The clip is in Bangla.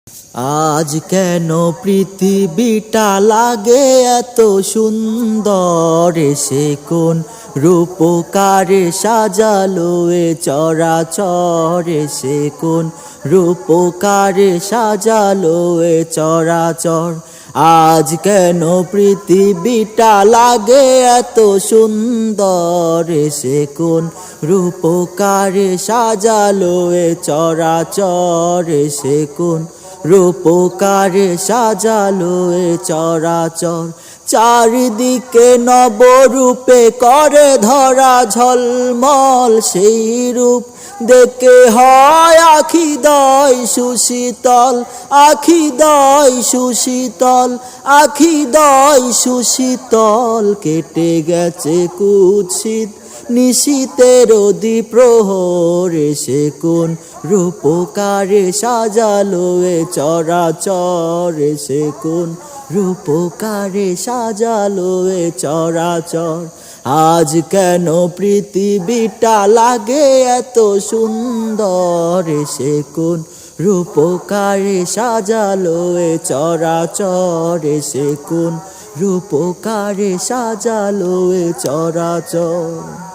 আজ কেন পৃথিবীটা লাগে এত সুন্দর, সে কোন রূপকারে সাজালো এ চরাচর, সে কোন রূপকারে সাজালো এ চরাচর। আজ কেন পৃথিবীটা লাগে এত সুন্দর, সে কোন রূপকারে সাজালো এ চরাচর, সে কোন রূপকারে সাজালো এ চরাচর। চারিদিকে নবরূপে করে ধরা ঝলমল, সেই রূপ দেখে হয় আখি দয় সুশীতল, আখি দয় সুশীতল, আখি দয় সুশীতল। কেটে গেছে কুৎসিত নিশীতের দ্বিপ্রহর, সে কোন রূপকারে সাজালো এ চরাচর, সে কোন রূপকারে সাজালো এ চরাচর। আজ কেন পৃথিবীটা লাগে এত সুন্দর, সে কোন রূপকারে সাজালো এ চরাচর, সে কোন রূপকারে সাজালো এ চরাচর।